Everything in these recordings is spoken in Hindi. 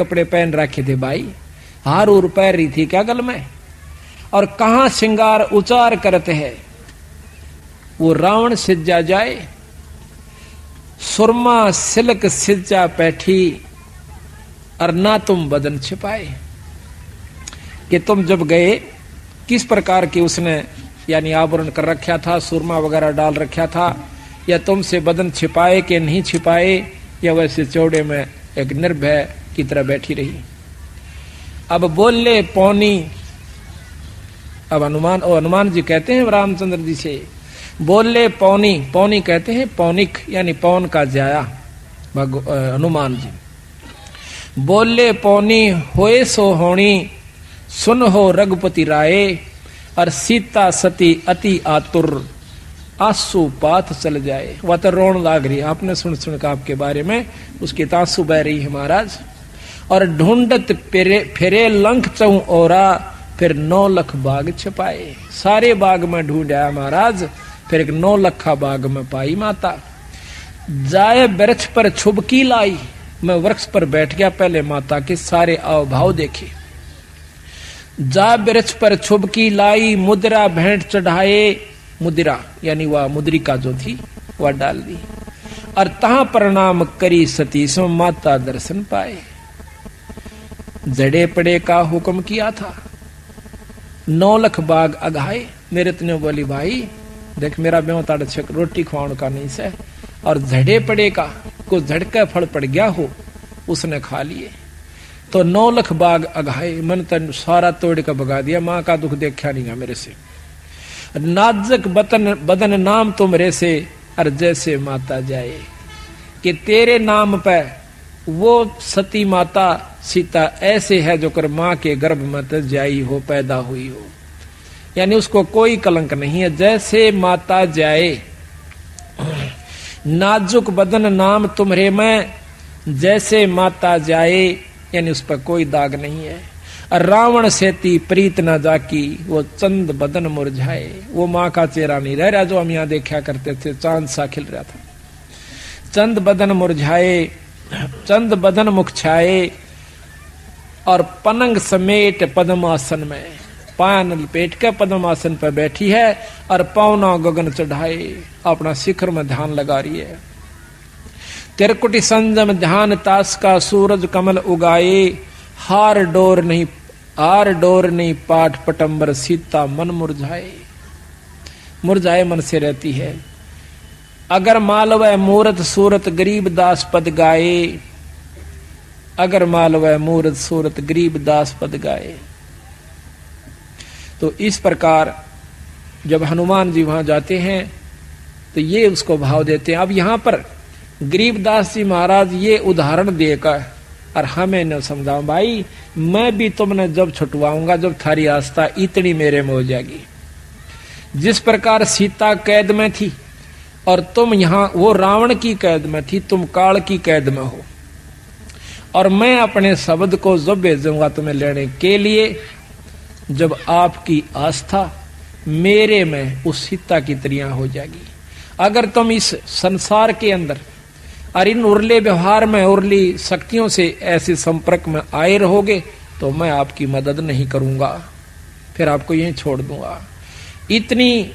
कपड़े पहन रखे थे भाई, हार उर पैर रही थी क्या गल में, और कहां श्रृंगार उचार करते हैं। वो रावण सिज्जा जाए, सुरमा सिल्क सिज्जा पैठी, और ना तुम बदन छिपाए। कि तुम जब गए किस प्रकार के उसने यानी आवरण कर रखा था, सुरमा वगैरह डाल रखा था, या तुमसे बदन छिपाए कि नहीं छिपाए, या वैसे चौड़े में एक निर्भय की तरह बैठी रही। अब बोले पौनी, अब हनुमान जी कहते हैं रामचंद्र जी से, बोले पौनी, पौनी कहते हैं पौनिक यानी पौन का जाया हनुमान जी। बोले पौनी होए सो होनी, सुन हो रघुपति राय, और सीता सती अति आतुर, आंसू पात चल जाए। वह तो रोन लाग रही है, आपने सुन कर आपके बारे में उसकी तांसू बह रही है महाराज। और ढूंढत फिरे लंक चौ ओरा, फिर 9 लाख बाग छपाए। सारे बाग में ढूंढा महाराज, फिर एक 9 लखा बाग में पाई माता। जाए वृक्ष पर छुबकी लाई, मैं वृक्ष पर बैठ गया, पहले माता के सारे आव भाव देखे। जा वृक्ष पर छुबकी लाई, मुद्रा भेंट चढ़ाए, मुद्रा यानी वह मुद्रिका जो थी वह डाल दी, और तहां प्रणाम करी सती सो माता दर्शन पाए। जड़े पड़े का हुक्म किया था, 9 लाख बाग अघाए। मेरे तने बोली भाई देख मेरा ब्यों ताड़ छक रोटी खुआने का नहीं से, और झड़े पड़े का को झड़का फल पड़ गया हो उसने खा लिए। तो 9 लाख बाग अघाए, मन तन सारा तोड़ का भगा दिया, मां का दुख देखा नहीं मेरे से। नाजक बदन नाम तुमरे से, और जैसे माता जाए। कि तेरे नाम पे वो सती माता सीता ऐसे है जो कर मां के गर्भ में तो जाई हो, पैदा हुई हो, यानी उसको कोई कलंक नहीं है। जैसे माता जाए, नाजुक बदन नाम तुम्हारे में, जैसे माता जाए, यानी उस पर कोई दाग नहीं है। रावण सेती प्रीत न जाकी, वो चंद बदन मुरझाए। वो माँ का चेहरा नहीं रह रहा जो हम यहाँ देखा करते थे, चांद सा खिल रहा था। चंद बदन मुरझाए, चंद बदन मुख छाए, और पनंग समेट पद्मासन में, पान लपेट के पद्मासन पर बैठी है, और पौना गगन चढ़ाए, अपना शिखर में ध्यान लगा रही है। तिरकुटी संजम ध्यान तास का, सूरज कमल उगाए, हार डोर नहीं पाठ पटंबर, सीता मन मुरझाए। मुरझाए मन से रहती है। अगर मालवय मूरत सूरत गरीब दास पद गाए, अगर मालवय मूरत सूरत गरीब दास पद गाए। तो इस प्रकार जब हनुमान जी वहां जाते हैं तो ये उसको भाव देते हैं। अब यहां पर गरीबदास जी महाराज ये उदाहरण देकर और हमें न समझाओ भाई, मैं भी तुमने जब छुटवाऊंगा जब थारी आस्था इतनी मेरे में हो जाएगी। जिस प्रकार सीता कैद में थी और तुम यहां वो रावण की कैद में थी, तुम काल की कैद में हो, और मैं अपने शब्द को जब भेजूंगा तुम्हें लेने के लिए, जब आपकी आस्था मेरे में उस सीता की तरह हो जाएगी। अगर तुम इस संसार के अंदर और इन उर्ले व्यवहार में उर्ली शक्तियों से ऐसे संपर्क में आए रहोगे तो मैं आपकी मदद नहीं करूंगा, फिर आपको यहीं छोड़ दूंगा। इतनी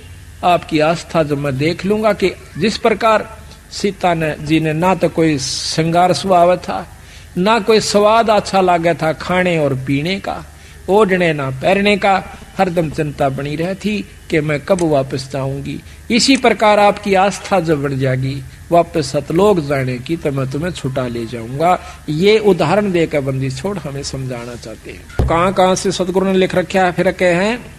आपकी आस्था जब मैं देख लूंगा कि जिस प्रकार सीता जी ने ना तो कोई श्रृंगार स्वभाव था, ना कोई स्वाद अच्छा लगा था खाने और पीने का, ओढ़ने ना पहनने का, हरदम चिंता बनी रहती कि मैं कब वापस जाऊंगी। इसी प्रकार आपकी आस्था जब बढ़ जाएगी वापस सतलोक जाने की, तो मैं तुम्हें छुटा ले जाऊंगा। ये उदाहरण देकर बंदी छोड़ हमें समझाना चाहते हैं। कहां कहां से सतगुरु ने लिख रखा है, फिर कहे हैं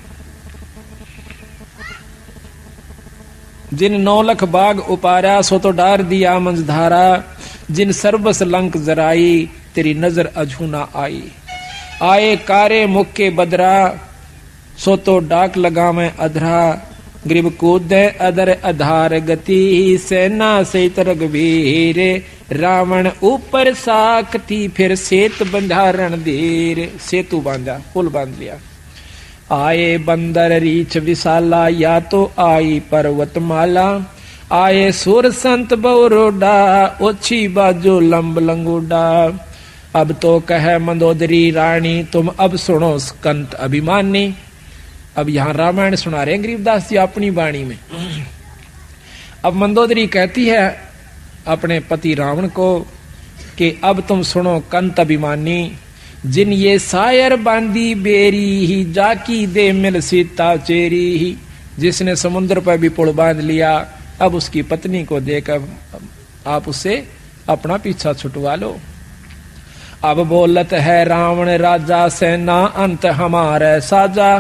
जिन 9 लाख बाग उपारा सो तो डार दिया मंझधारा, जिन सर्वस लंक जराई तेरी नजर अझू ना आई। आए कारे मुख के बदरा सो तो डाक लगा मैं अधरा, ग्रीब कूद अदर आधार गति सेना से रघुवीर, रावण ऊपर साख थी फिर सेत बंधारण धीर। सेतु बांधा, पुल बांध लिया। आए बंदर रीछ विशाला या तो आई पर्वतमाला, आए सुर संत बौरोडा ओछी बाजो लंब लंगोडा। अब तो कह मंदोदरी रानी तुम अब सुनो कंत अभिमानी। अब यहां रामायण सुना रहे हैं गरीबदास जी अपनी वाणी में। अब मंदोदरी कहती है अपने पति रावण को कि अब तुम सुनो कंत अभिमानी, जिन ये सायर बांधी बेरी ही जाकी दे मिल सीता चेरी ही। जिसने समुद्र पर भी पुल बांध लिया, अब उसकी पत्नी को देकर आप उससे अपना पीछा छुटवा लो। अब बोलत है रावण राजा सेना अंत हमारे साजा।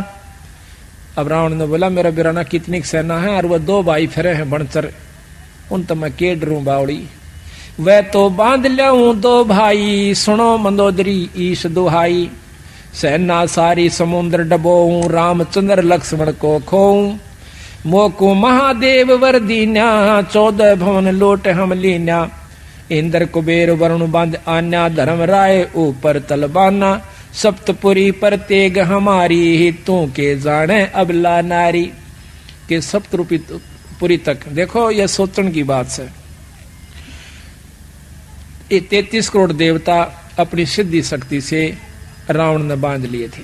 अब रावण ने बोला मेरा बिराना कितनी सेना है और वह 2 भाई फिरे हैं बनचर, उन तो मैं के डरूं बावड़ी। वह तो बांध लूं 2 भाई, सुनो मंदोदरी ईश दुहाई। सेना सारी समुद्र डबोऊं, रामचंद्र लक्ष्मण को खोऊं। मोको महादेव वर दीन्या, 14 भवन लोट हम लीन्या। इंद्र कुबेर वरुण बांध आन्या, धर्म राय ऊपर तलबाना। सप्तपुरी पर तेग हमारी, तू के जाने अबला नारी। के सप्तपुरी तक देखो यह सोचने की बात है। ये 33 करोड़ देवता अपनी सिद्धि शक्ति से रावण ने बांध लिए थे।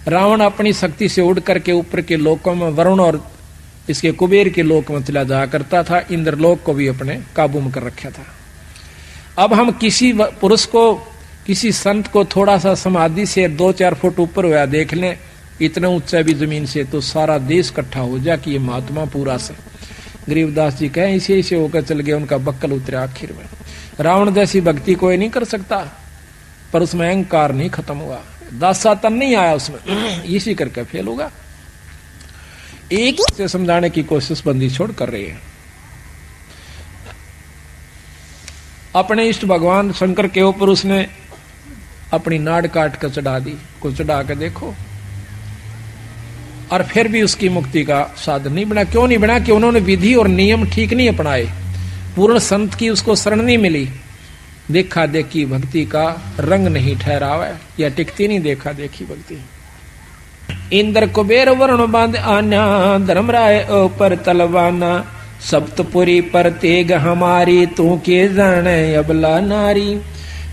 रावण अपनी शक्ति से उड़ करके ऊपर के लोकों में वरुण और इसके कुबेर के लोक में चला जाया करता था। इंद्रलोक को भी अपने काबू में कर रखा था। अब हम किसी पुरुष को, किसी संत को थोड़ा सा समाधि से 2-4 फुट ऊपर हुआ देख लें, इतना ऊंचा भी जमीन से, तो सारा देश इकट्ठा हो जाए कि ये महात्मा पूरा से। गरीबदास जी कहें इसे इसे होकर चल गए, उनका बक्कल उतरे आखिर में। रावण जैसी भक्ति कोई नहीं कर सकता, पर उसमें अहंकार नहीं खत्म हुआ, दासातन नहीं आया उसमें, इसी करके फेल होगा। एक से समझाने की कोशिश बंदी छोड़ कर रही है। अपने इष्ट भगवान शंकर के ऊपर उसने अपनी नाड़ काट कर चढ़ा दी, को चढ़ा कर देखो, और फिर भी उसकी मुक्ति का साधन नहीं बना। क्यों नहीं बना? कि उन्होंने विधि और नियम ठीक नहीं अपनाए, पूर्ण संत की उसको शरण नहीं मिली, देखा देखी भक्ति का रंग नहीं ठहरावा, या टिकती नहीं देखा देखी भक्ति। इंद्र कुबेर वरुण बांध आन्या, धर्मराय ऊपर तलवाना। सप्तपुरी पर तेग हमारी, तू के जाने अबला नारी।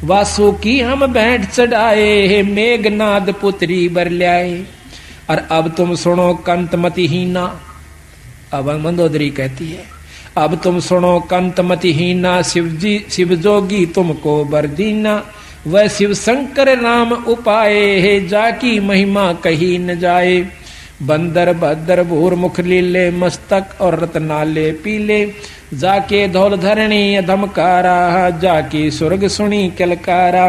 वासु की हम बैठ चढ़ाए, मेघनाद पुत्री बर ल्याए। और अब तुम सुनो कंत मतिहीना। अब मंदोदरी कहती है अब तुम सुनो कंत मतिहीना, शिव जोगी तुमको बर दीना। वह शिव शंकर राम उपाए, जाकी महिमा कही न जाए। बंदर भद्र भूर मुख लीले, मस्तक और रत्नाले पीले। जाके धौल धरणी अधमकारा, जाकी स्वर्ग सुनी कलकारा।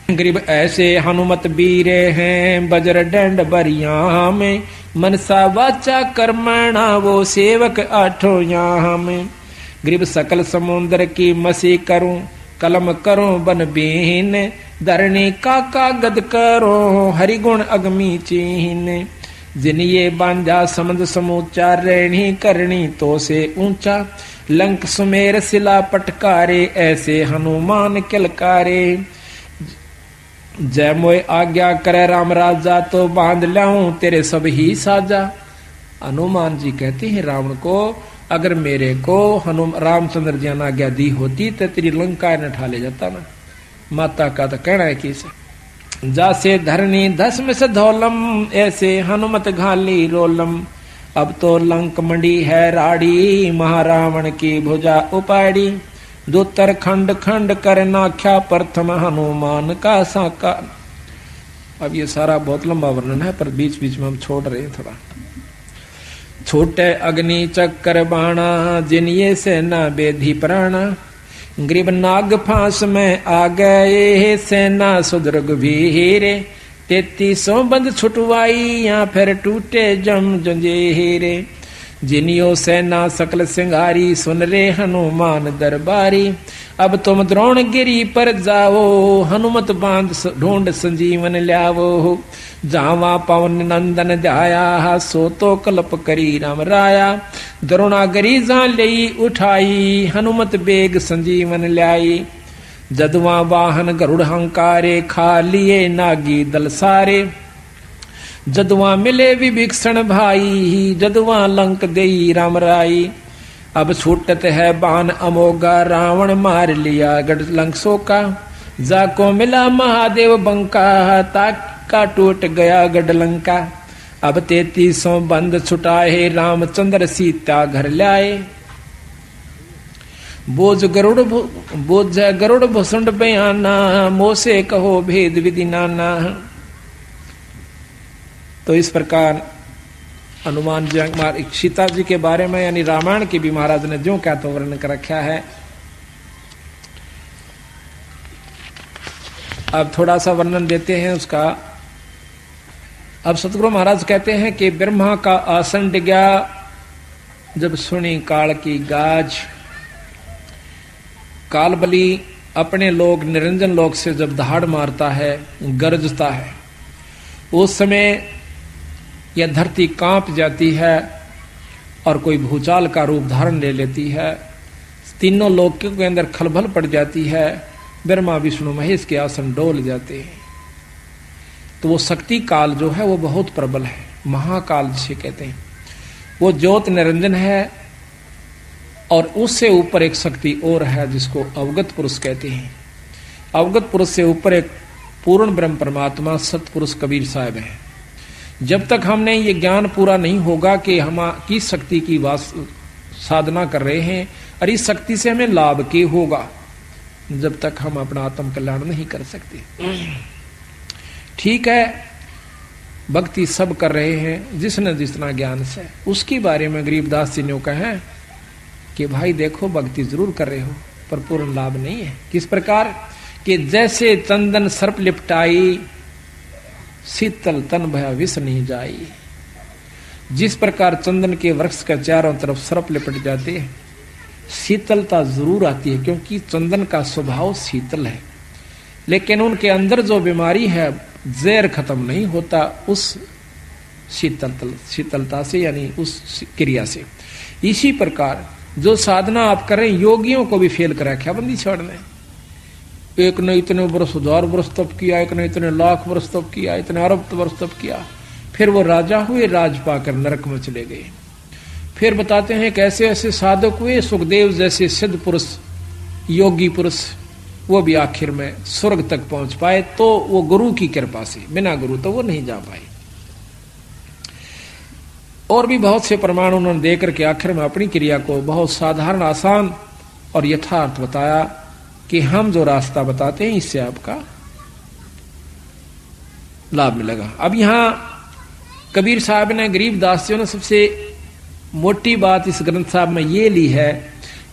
गरीब ऐसे हनुमत बीरे हैं, बजर डंड बरिया में। मनसा वाचा कर्मणा, वो सेवक आठों यहाँ में। गरीब सकल समुद्र की मसी करूं, कलम करूं बन बीन। धरणी का कागद करो, हरिगुण अगमी चीन। जिन ये बांधा समझ समूचा, रहनी करनी तो से ऊंचा। लंक सुमेर सिला पटकारे, ऐसे हनुमान किलकारे। जय मोय आज्ञा करे राम राजा, तो बांध लाऊं तेरे सब ही साजा। हनुमान जी कहते हैं रावण को, अगर मेरे को रामचंद्र जी ने आज्ञा दी होती तो तेरी लंका न ठा ले जाता ना। माता का तो कहना है कि जासे धरनी धस में से धौलम, ऐसे हनुमत घाली रोलम। अब तो लंक मंडी है राड़ी, महारावण की भुजा उपाड़ी। दूतर खंड खंड कर नाख्या, प्रथम हनुमान का साका। अब ये सारा बहुत लंबा वर्णन है, पर बीच बीच में हम छोड़ रहे हैं थोड़ा। छोटे अग्नि चक्कर बाणा, जिन ये सेना बेधी प्राणा। ग्रीब नाग फांस में आ गए, सेना सुदृग भीरे। 3300 बंद छुटवाई, या फिर टूटे जम जंजीरे। जिनियो सेना सकल सिंगारी, सुन रे हनुमान दरबारी। अब तुम द्रोणगिरी पर जाओ, हनुमत बांध ढूंढ संजीवन ल्यावो। जावा पवन नंदन ध्याया, सो तो कल्प करी राम राया। द्रोणागिरी जा लई उठाई, हनुमत बेग संजीवन ल्याई। जदवा वाहन गरुड़ हंकारे, खा लिए नागी दल सारे। जदवा मिले विभीषण भाई, जदवा लंक देई राम राई। अब छूटत है बाण अमोगा, रावण मार लिया गढ़ लंक सोका। जाको मिला महादेव बंका, ताका टूट गया गढ़लंका। अब 3300 बंद छुटाए, रामचंद्र सीता घर लाए। बोझ गरुड़ भुसुंड बयाना, मोसे कहो भेद विधि नाना। तो इस प्रकार हनुमान जी सीता जी के बारे में यानी रामायण के भी महाराज ने जो क्या तो वर्णन कर रखा है। अब थोड़ा सा वर्णन देते हैं उसका। अब सतगुरु महाराज कहते हैं कि ब्रह्मा का आसन डिगा, जब सुनी काल की गाज। कालबली अपने लोग निरंजन लोक से जब दहाड़ मारता है, गरजता है, उस समय यह धरती कांप जाती है और कोई भूचाल का रूप धारण ले लेती है। तीनों लोकों के अंदर खलबल पड़ जाती है। ब्रह्मा विष्णु महेश के आसन डोल जाते हैं। तो वो शक्ति काल जो है वो बहुत प्रबल है, महाकाल जिसे कहते हैं। वो ज्योत निरंजन है और उससे ऊपर एक शक्ति और है जिसको अवगत पुरुष कहते हैं। अवगत पुरुष से ऊपर एक पूर्ण ब्रह्म परमात्मा सतपुरुष कबीर साहब है। जब तक हमने ये ज्ञान पूरा नहीं होगा कि हम किस शक्ति की साधना कर रहे हैं और इस शक्ति से हमें लाभ क्या होगा, जब तक हम अपना आत्म कल्याण नहीं कर सकते। ठीक है, भक्ति सब कर रहे हैं जिसने जितना ज्ञान से, उसके बारे में गरीबदास जी ने कहा कि भाई देखो भक्ति जरूर कर रहे हो पर पूर्ण लाभ नहीं है। किस प्रकार कि जैसे चंदन सर्प लिपटाई, शीतल तन भया विष नहीं जाई। जिस प्रकार चंदन के वृक्ष के चारों तरफ सर्प लिपट जाते हैं, शीतलता जरूर आती है क्योंकि चंदन का स्वभाव शीतल है, लेकिन उनके अंदर जो बीमारी है जहर खत्म नहीं होता उस शीतलता से यानी उस क्रिया से। इसी प्रकार जो साधना आप करें, योगियों को भी फेल करा क्या बंदी छोड़ने। एक ने इतने वर्ष 1000 वर्ष तप किया, एक ने इतने लाख वर्ष तप किया, इतने अरब वर्ष तप किया, फिर वो राजा हुए, राज पाकर नरक में चले गए। फिर बताते हैं कैसे ऐसे साधक हुए, सुखदेव जैसे सिद्ध पुरुष, योगी पुरुष, वो भी आखिर में स्वर्ग तक पहुंच पाए। तो वो गुरु की कृपा से, बिना गुरु तो वो नहीं जा पाए। और भी बहुत से प्रमाण उन्होंने देकर के आखिर में अपनी क्रिया को बहुत साधारण, आसान और यथार्थ बताया कि हम जो रास्ता बताते हैं इससे आपका लाभ मिलेगा। अब यहां कबीर साहब ने, गरीबदास जी ने सबसे मोटी बात इस ग्रंथ साहब में ये ली है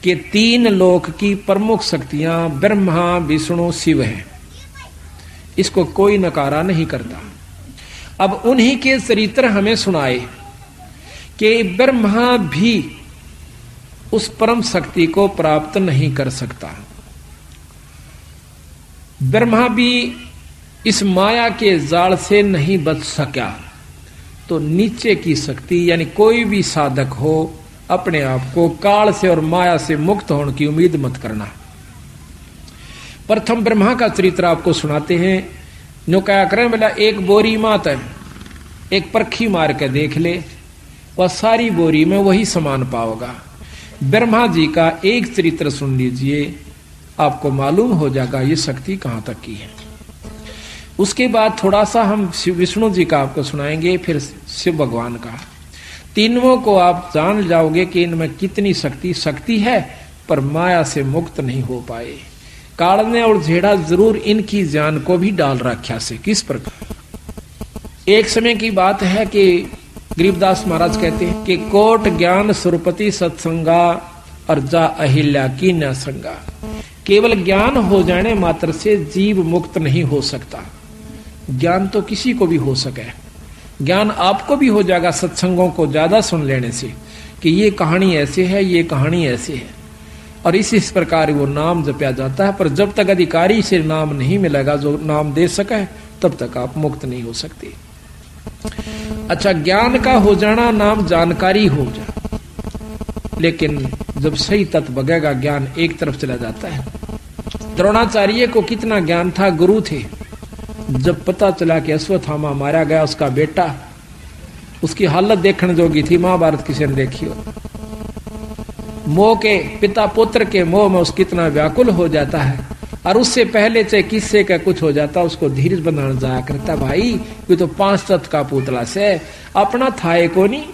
कि 3 लोक की प्रमुख शक्तियां ब्रह्मा विष्णु शिव है। इसको कोई नकारा नहीं करता। अब उन्हीं के चरित्र हमें सुनाए कि ब्रह्मा भी उस परम शक्ति को प्राप्त नहीं कर सकता। ब्रह्मा भी इस माया के जाल से नहीं बच सका। तो नीचे की शक्ति यानी कोई भी साधक हो, अपने आप को काल से और माया से मुक्त होने की उम्मीद मत करना। प्रथम ब्रह्मा का चरित्र आपको सुनाते हैं। जो क्या करें बोला, एक बोरी मात है, एक परखी मार के देख ले, वह सारी बोरी में वही समान पाओगा। ब्रह्मा जी का एक चरित्र सुन लीजिए, आपको मालूम हो जाएगा ये शक्ति कहां तक की है। उसके बाद थोड़ा सा हम विष्णु जी का आपको सुनाएंगे, फिर शिव भगवान का। तीनों को आप जान जाओगे कि इनमें कितनी शक्ति है, पर माया से मुक्त नहीं हो पाए। काल ने और झेड़ा जरूर इनकी जान को भी डाल रखा से। किस प्रकार, एक समय की बात है कि गरीबदास महाराज कहते हैं कि कोट ज्ञान सुरपति सत्संगा और जा अहिल्या की न संगा। केवल ज्ञान हो जाने मात्र से जीव मुक्त नहीं हो सकता। ज्ञान तो किसी को भी हो सके, ज्ञान आपको भी हो जाएगा सत्संगों को ज्यादा सुन लेने से कि ये कहानी ऐसे है, ये कहानी ऐसे है, और इस प्रकार वो नाम जपया जाता है। पर जब तक अधिकारी से नाम नहीं मिलेगा जो नाम दे सके, तब तक आप मुक्त नहीं हो सकते। अच्छा, ज्ञान का हो जाना नाम जानकारी हो जाए, लेकिन जब सही तत्व बगेगा ज्ञान एक तरफ चला जाता है। द्रोणाचार्य को कितना ज्ञान था, गुरु थे। जब पता चला कि अश्वत्थामा मारा गया, उसका बेटा, उसकी हालत देखने जोगी थी, महाभारत किसी ने देखी हो। मोह के, पिता पुत्र के मोह में उसकी कितना व्याकुल हो जाता है, और उससे पहले चाहे किससे का कुछ हो जाता उसको धीरज बनाना जाया करता। भाई ये तो 5 तत्व का पुतला से अपना था को नहीं,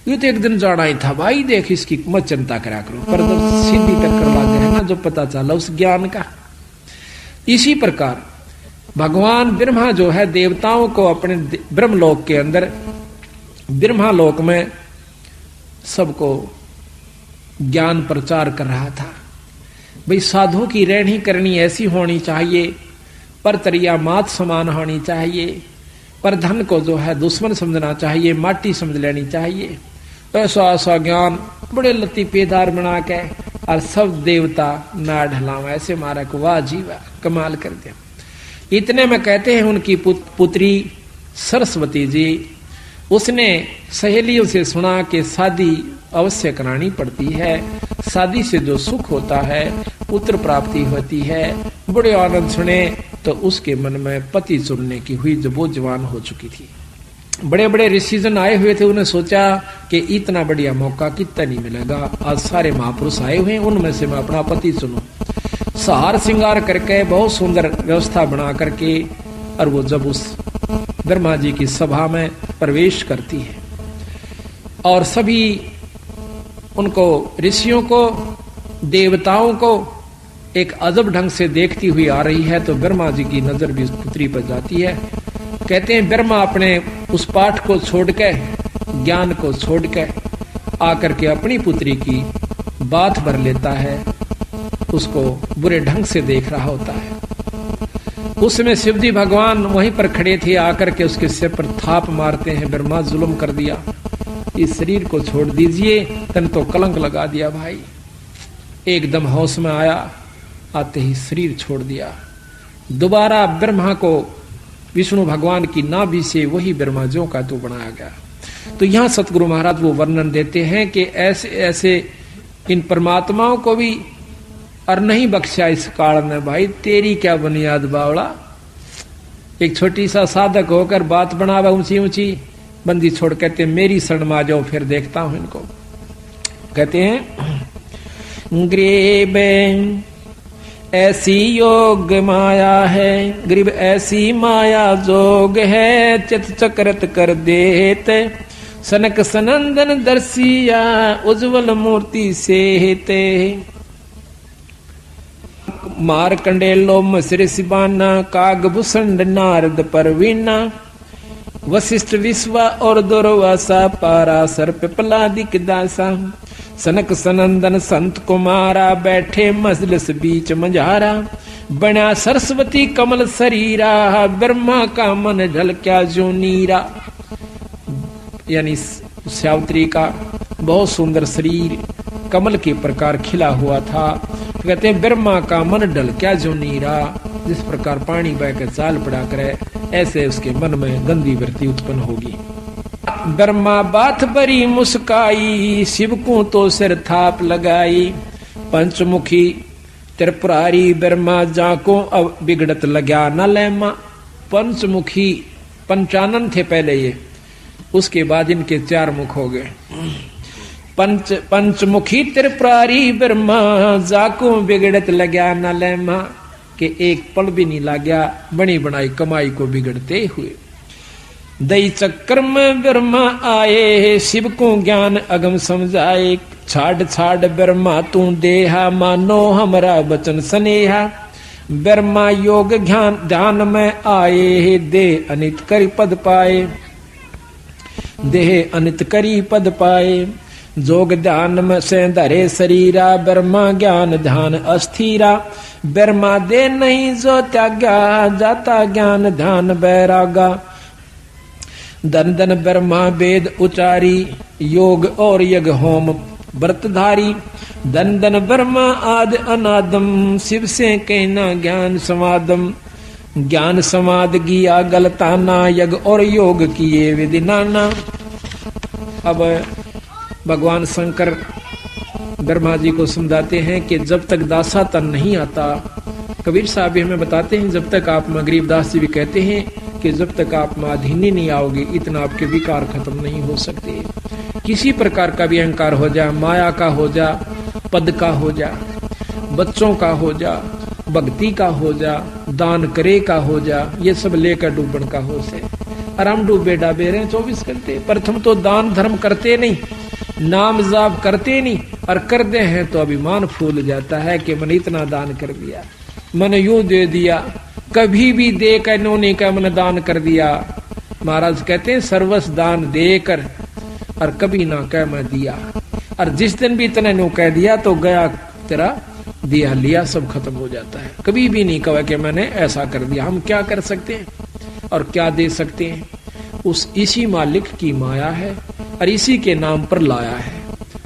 ये तो एक दिन जाना ही था भाई, देख इसकी मत चिंता करा करो। पर जब सीधी टक्कर लग गया ना, जो पता चला उस ज्ञान का। इसी प्रकार भगवान ब्रह्मा जो है देवताओं को अपने ब्रह्मलोक के अंदर, ब्रह्मालोक में सबको ज्ञान प्रचार कर रहा था। भाई साधु की रहनी करनी ऐसी होनी चाहिए, पर तरिया मात समान होनी चाहिए, पर धन को जो है दुश्मन समझना चाहिए, माटी समझ लेनी चाहिए। ऐसा ऐसा ज्ञान बड़े लतीफेदार बना के और सब देवता ना ढलावा, ऐसे मारा को वाह जी वाह कमाल कर दिया। इतने में कहते हैं उनकी पुत्री सरस्वती जी, उसने सहेलियों से सुना कि शादी अवश्य करानी पड़ती है, शादी से जो सुख होता है, पुत्र प्राप्ति होती है। बड़े आनंद सुने तो उसके मन में पति चुनने की हुई, जब वो जवान हो चुकी थी। बड़े बड़े ऋषिजन आए हुए थे, उन्हें सोचा कि इतना बढ़िया मौका कितना नहीं मिलेगा, आज सारे महापुरुष आए हुए हैं, उनमें से मैं अपना पति चुनूं। सहार श्रृंगार करके बहुत सुंदर व्यवस्था बना करके और वो जब उस ब्रह्मा जी की सभा में प्रवेश करती है और सभी उनको ऋषियों को देवताओं को एक अजब ढंग से देखती हुई आ रही है, तो ब्रह्मा जी की नजर भी उस पुत्री पर जाती है। कहते हैं ब्रह्मा अपने उस पाठ को छोड़ के, ज्ञान को छोड़ के आकर के अपनी पुत्री की बात भर लेता है, उसको बुरे ढंग से देख रहा होता है। उसमें शिवजी भगवान वहीं पर खड़े थे, आकर के उसके सिर पर थाप मारते हैं, ब्रह्मा जुल्म कर दिया, इस शरीर को छोड़ दीजिए, तन तो कलंक लगा दिया भाई। एकदम होश में आया, आते ही शरीर छोड़ दिया। दोबारा ब्रह्मा को विष्णु भगवान की नाभि से वही ब्रह्मा ज्यों का तो बनाया गया। तो यहां सतगुरु महाराज वो वर्णन देते हैं कि ऐसे ऐसे इन परमात्माओं को भी और नहीं बख्शा इस काल में। भाई तेरी क्या बुनियाद बावड़ा, एक छोटी सा साधक होकर बात बनावा ऊंची ऊंची, बंदी छोड़ कहते मेरी शरण में आ जाओ, फिर देखता हूं इनको। कहते हैं ग्रीब ऐसी योग माया है, ग्रीब ऐसी माया जोग है, चित चक्रत कर देत सनक सनंदन दर्शिया उज्जवल मूर्ति से हेते। मार कंडेलो मसरे सिबाना कागभूषण नारद परवीना, वशिष्ठ विश्वा और दुर्वासा पारा सर्प पलादिक दासा, सनक सनंदन संत कुमारा बैठे मजलिस बीच मझारा, बना सरस्वती कमल शरीरा ब्रह्मा का मन ढलक्या जो नीरा। यानी सावित्री का बहुत सुंदर शरीर कमल के प्रकार खिला हुआ था। कहते हैं ब्रह्मा का मन ढलक्या जो नीरा, जिस प्रकार पानी बहकर चाल पड़ा करे, ऐसे उसके मन में गंदी वृत्ति उत्पन्न होगी। ब्रह्मा बात बरी मुस्काई, शिव को तो सिर थाप लगाई, पंचमुखी त्रिपुरारी ब्रह्मा जाको अब बिगड़त लगा न लेमा। पंचमुखी 55 थे पहले ये, उसके बाद इनके 4 मुख हो गए। पंचमुखी त्रिपुरारी ब्रह्मा जाको बिगड़त लगा न लेमा, के एक पल भी नहीं लाग्या बनी बनाई कमाई को बिगड़ते हुए। दई चक्कर में ब्रह्मा आए, शिव को ज्ञान अगम समझाए, छाड़ छाड़ ब्रह्मा तू देहा, मानो हमरा वचन स्नेहा। ब्रह्मा योग ध्यान में आए, दे अनित करी पद पाए, देह अनित करी पद पाए। जोग ध्यान में से धरे शरीरा, ब्रह्मा ज्ञान ध्यान अस्थिरा। ब्रह्मा दे नहीं जो त्यागा, जाता ज्ञान ध्यान बैरागा। धन धन ब्रह्मा वेद उचारी, योग और यज्ञ होम व्रतधारी। धन धन ब्रह्मा आदि अनादम, शिव से कहना ज्ञान समादम। ज्ञान समाद किया गलताना, यज्ञ और योग किए विधि नाना। अब भगवान शंकर ब्रह्मा जी को समझाते हैं कि जब तक दासा तन नहीं आता, कबीर साहब हमें बताते हैं जब तक आप में, गरीबदास जी भी कहते हैं कि जब तक आप में अधीनी नहीं आओगे, इतना आपके विकार खत्म नहीं हो सकते। किसी प्रकार का भी अहंकार हो जा, माया का हो जा, पद का हो जा, बच्चों का हो जा, भक्ति का हो जा, दान करे का हो जा, ये सब लेकर डूबन का हो से। और हम डूबे डाबे रहे 24 घंटे। प्रथम तो दान धर्म करते नहीं, नाम जाप करते नहीं, और कर दे हैं तो अभिमान फूल जाता है कि मैंने इतना दान कर दिया, मैंने यूं दे दिया, कभी भी दे कर इन्होंने का मैंने दान कर दिया। महाराज कहते हैं सर्वस्व दान देकर और कभी ना कह मैं दिया। और जिस दिन भी इतने नो कह दिया तो गया तेरा दिया लिया सब खत्म हो जाता है। कभी भी नहीं कहा कि मैंने ऐसा कर दिया। हम क्या कर सकते हैं और क्या दे सकते हैं? उस इसी मालिक की माया है और इसी के नाम पर लाया है।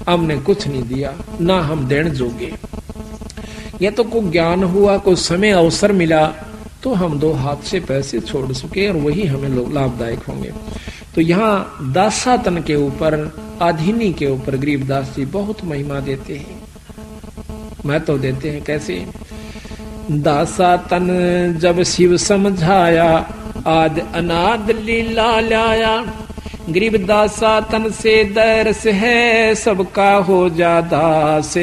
हमने कुछ नहीं दिया, ना हम देने जोगे। ये तो कोई ज्ञान हुआ, कोई समय अवसर मिला तो हम दो हाथ से पैसे छोड़ सके और वही हमें लाभदायक होंगे। तो यहाँ दासातन के ऊपर, आधीनी के ऊपर गरीबदास जी बहुत महिमा देते हैं, महत्व देते हैं। कैसे? दासातन जब शिव समझाया, आद अनाद लीला लाया। गरीबदासातन से दरस है, सबका हो जा दास।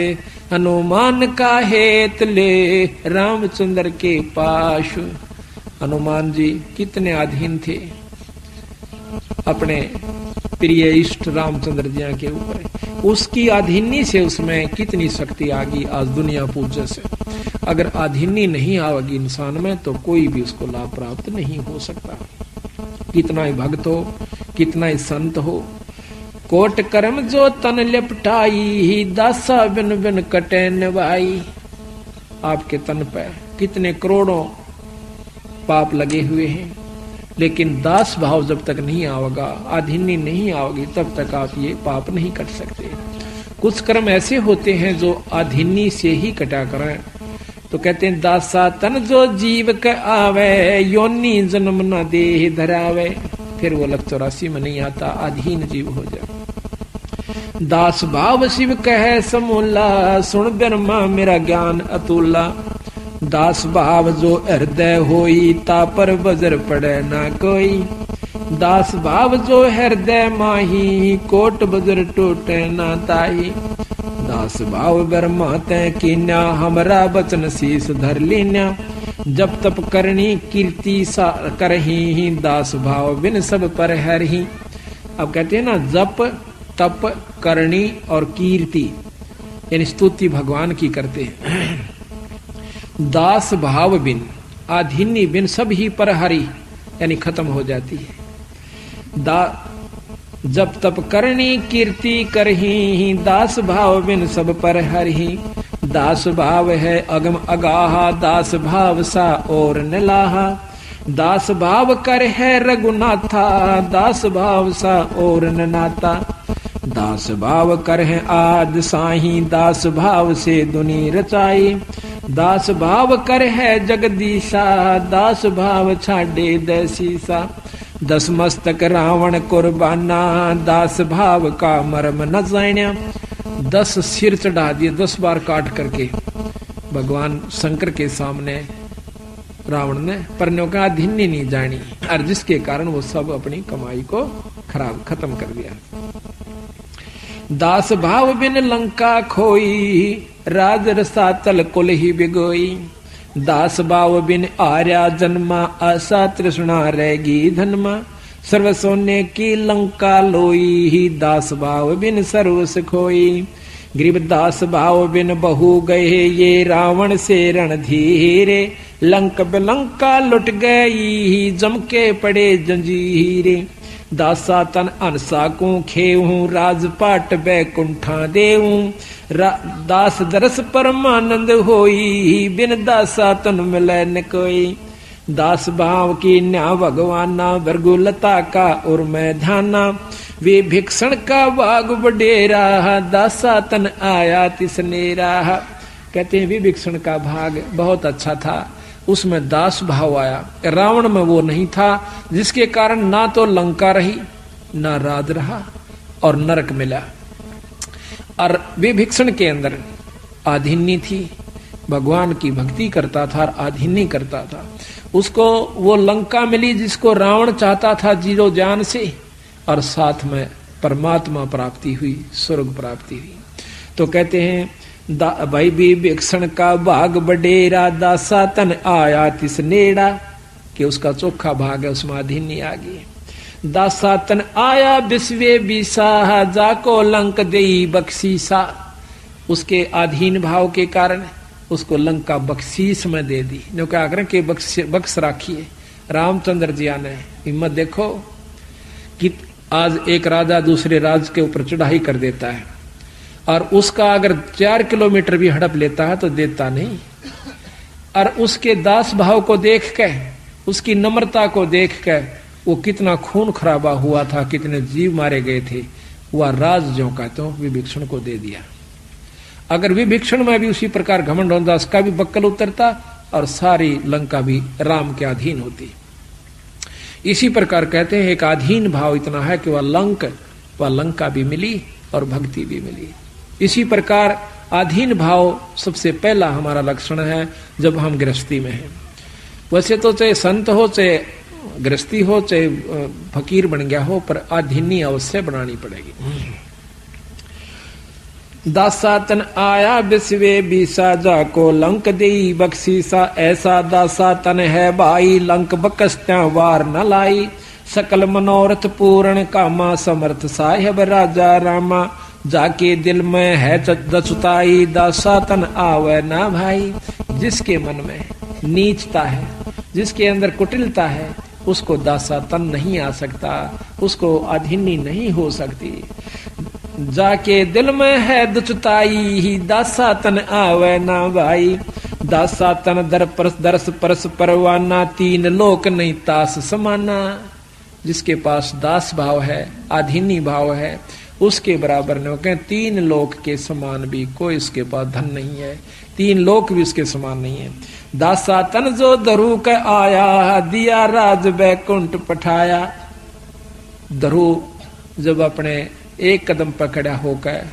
हनुमान का हेत ले, रामचंद्र के पास। हनुमान जी कितने अधीन थे अपने प्रिय इष्ट रामचंद्र जी के ऊपर। उसकी अधीनी से उसमें कितनी शक्ति आ गई आज दुनिया पूज्य से। अगर अधीनी नहीं आवेगी इंसान में तो कोई भी उसको लाभ प्राप्त नहीं हो सकता। कितना ही भक्त हो, कितना ही संत हो, कोट कर्म जो तन लिपटाई, दासा बिन बिन कटे नवाई। आपके तन पे कितने करोड़ों पाप लगे हुए हैं, लेकिन दास भाव जब तक नहीं आवेगा, अधीनी नहीं आवेगी, तब तक आप ये पाप नहीं कट सकते। कुछ कर्म ऐसे होते हैं जो अधीनी से ही कटा करें। तो कहते हैं दासा तन जो जीव के आवे, योनि जन्म न देह धरावे। फिर वो 84 में नहीं आता, अधीन जीव हो जाए। दास भाव शिव कहे समूला, सुन ब्रह्मा मेरा ज्ञान अतुला। दास भाव जो हृदय होई, ता पर बजर पड़े ना कोई। दास भाव जो हृदय माही, कोट बजर टूटे ना ताही। दास भाव ब्रह्मा तै कीन्या, हमरा बचन शीस धर लीन्या। जब तप करनी कीर्ति सा करही, दास भाव बिन सब पर हरही। अब कहते हैं ना, जप तप करनी और कीर्ति, यानी स्तुति भगवान की करते हैं। दास भाव बिन, आधीनी बिन सब ही पर हरी, यानी खत्म हो जाती है। जब तप करनी कीर्ति करही, दास भाव बिन सब पर हरही। दास भाव है अगम अगाहा, दास भाव सा और नलाहा। दास भाव कर है रघुनाथा, दास भाव सा और ननाता। दास भाव कर है आद साही, दास भाव से दुनी रचाई। दास भाव कर है जगदीशा, दास भाव छाडे दैसीसा। 10 मस्तक रावण कुर्बाना, दास भाव का मर्म न जान्या। 10 सिर चढ़ा दिए, 10 बार काट करके भगवान शंकर के सामने रावण ने, परनों का अधीनी नहीं जानी, और जिसके कारण वो सब अपनी कमाई को खत्म कर दिया। दास भाव बिन लंका खोई, राज रसातल कुल ही बिगोई। दास भाव बिन आर्या जन्मा, आशा तृष्णा रहेगी धनमा। सर्व सोने की लंका लोई, दास भाव बिन सर्वस खोई। गरीबदास भाव बिन बहु गए, ये रावण से रणधीरे। लंक बिलंका लुट गई, जम के पड़े जंजीरे। दासा तन अनसा को खेऊं, राजपाट बैकुंठा देऊं। दास दरस परमानंद होई, बिन दासा तन मिले न कोई। दास भाव की न्या भगवाना, भृगुलता का और मैं ध्याना। वे भिक्षण का बाग बडेरा, दासा तन आया तिसनेरा। कहते हैं विभीषण का भाग बहुत अच्छा था, उसमें दास भाव आया। रावण में वो नहीं था, जिसके कारण ना तो लंका रही, ना राज रहा और नरक मिला। और विभीषण के अंदर आधीनी थी, भगवान की भक्ति करता था और आधीनी करता था। उसको वो लंका मिली जिसको रावण चाहता था जीरो जान से, और साथ में परमात्मा प्राप्ति हुई, स्वर्ग प्राप्ति हुई। तो कहते हैं भाई विभीषण का भाग बडेरा, दासा तन आया तिस नेड़ा, कि उसका चोखा भाग है, उसमें अधीनी आ गई। दासा तन आया बिस्वे बीसा, जाको लंक देई बख्शीसा, उसके अधीन भाव के कारण उसको लंका बख्शीश में दे दी। जो क्या करें कि बख्श राखिए रामचंद्र जी ने हिम्मत देखो कि आज एक राजा दूसरे राज के ऊपर चढ़ाई कर देता है और उसका अगर 4 किलोमीटर भी हड़प लेता है तो देता नहीं, और उसके दास भाव को देख के, उसकी नम्रता को देख के वो कितना खून खराबा हुआ था, कितने जीव मारे गए थे, वह राज जो का तो विभीषण को दे दिया। अगर विभीषण में भी उसी प्रकार घमंड होता, उसका भी बक्कल उतरता और सारी लंका भी राम के अधीन होती। इसी प्रकार कहते हैं एक अधीन भाव इतना है कि वह लंका भी मिली और भक्ति भी मिली। इसी प्रकार अधीन भाव सबसे पहला हमारा लक्षण है जब हम गृहस्थी में हैं। वैसे तो चाहे संत हो, चाहे गृहस्थी हो, चाहे फकीर बन गया हो, पर अधीनी अवश्य बनानी पड़ेगी। दासा तन आया बिस्वे बीसा, जाको लंक देई बख्शीसा, ऐसा दासा तन है भाई, लंक बकस्त्या वार न लाई, सकल मनोरथ पूर्ण कामा, समर्थ साहेब राजा रामा, जाके दिल में है दचुताई, दासा तन आवे ना भाई। जिसके मन में नीचता है, जिसके अंदर कुटिलता है, उसको दासा तन नहीं आ सकता, उसको अधीनी नहीं हो सकती। जाके दिल में है दुचताई, दासा तन आवे ना भाई, दासा तन दरस परस परवाना, 3 लोक नहीं तास समाना। जिसके पास दास भाव है, अधीनी भाव है, उसके बराबर न कहें 3 लोक के समान भी कोई उसके पास धन नहीं है, 3 लोक भी उसके समान नहीं है। दासा तन जो धरु के आया, दिया राज बैकुंठ पठाया। धरु जब अपने एक कदम पकड़ा होकर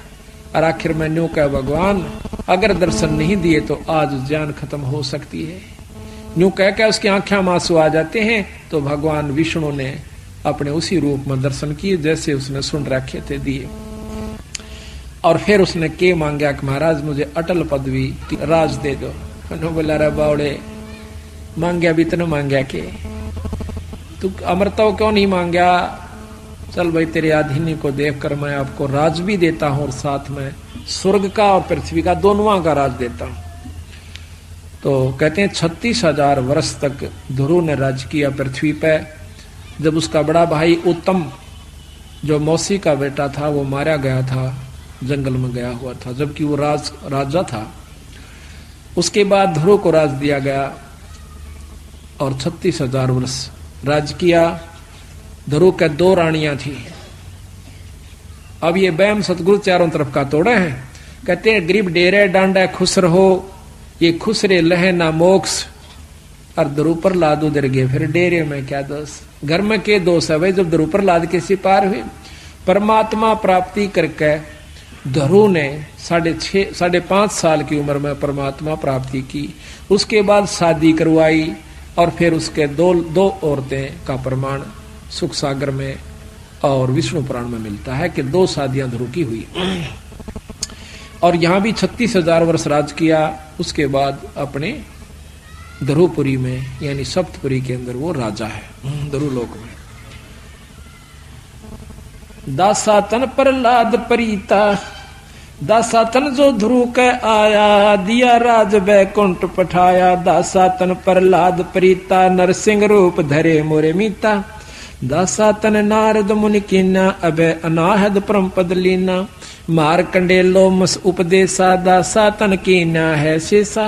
और आखिर में न्यू कह भगवान अगर दर्शन नहीं दिए तो आज जान खत्म हो सकती है, न्यू कह के उसकी आंखें में आंसू आ जाते हैं, तो भगवान विष्णु ने अपने उसी रूप में दर्शन किए जैसे उसने सुन रखे थे, दिए। और फिर उसने के मांगा कि महाराज मुझे अटल पदवी राज दे दो। बोला रे बावड़े, मांगया भी तो मांगया के तू अमरता क्यों नहीं मांगया? चल भाई तेरे अधीनी को देखकर मैं आपको राज भी देता हूं और साथ में स्वर्ग का और पृथ्वी का दोनों का राज देता हूं। तो कहते हैं 36,000 वर्ष तक ध्रुव ने राज किया पृथ्वी पे। जब उसका बड़ा भाई उत्तम जो मौसी का बेटा था वो मारा गया था, जंगल में गया हुआ था, जबकि वो राजा था। उसके बाद ध्रुव को राज दिया गया और 36,000 वर्ष राज किया। ध्रुव के 2 रानियां थी। अब ये बैम सतगुरु चारों तरफ का तोड़े हैं। कहते हैं गरीब डेरे डांडा खुश रहो, ये खुश रे लहे ना मोक्ष। और ध्रुव पर लाद उधर गए, फिर डेरे में क्या दोष, घर में के दोष है भाई। जब ध्रुव पर लाद के सिपार हुए, परमात्मा प्राप्ति करके ध्रुव ने 5.5 साल की उम्र में परमात्मा प्राप्ति की। उसके बाद शादी करवाई और फिर उसके दो औरतें का प्रमाण सुख सागर में और विष्णु पुराण में मिलता है कि 2 शादियां ध्रुव की हुई। और यहां भी 36,000 वर्ष राज किया। उसके बाद अपने ध्रुवपुरी में यानी सप्तपुरी के अंदर वो राजा है ध्रुव लोक में। दासा तन प्रहलाद परीता, दासा तन जो ध्रुव के आया, दिया राज बैकुंठ पठाया। दासा तन प्रहलाद परीता, नरसिंह रूप धरे मोरे मीता। दासा तन नारद मुनि कीना, अभय अनाहद परम पद लीना। मार कंडेलो मस उपदेशा, दासा तन कीना है शेषा।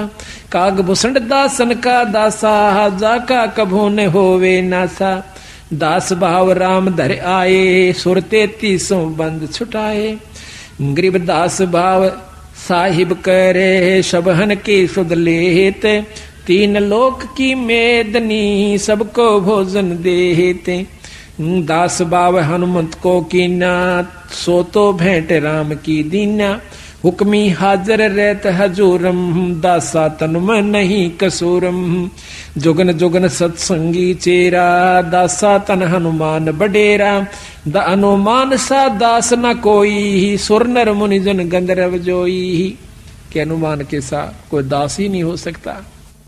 काग भूषण दासन का दासा, जाका कभू न होवे नासा। दास भाव राम धर आए, सुर 33 बंद छुटाए। गरीब दास भाव साहिब करे, सबहन के सुध लेत। 3 लोक की मेदनी, सबको भोजन देते। दास भाव हनुमंत को कीना, सो तो भेंट राम की दीना। हुक्मी हाजर रहत हजूरम, दासा तन में नहीं कसूरम। जुगन जुगन सत्संगी चेरा, दासा तन हनुमान बडेरा। द हनुमान सा दास न कोई, सुर नर मुनि जन गंधर्व जोई। कि हनुमान के सा कोई दास ही नहीं हो सकता।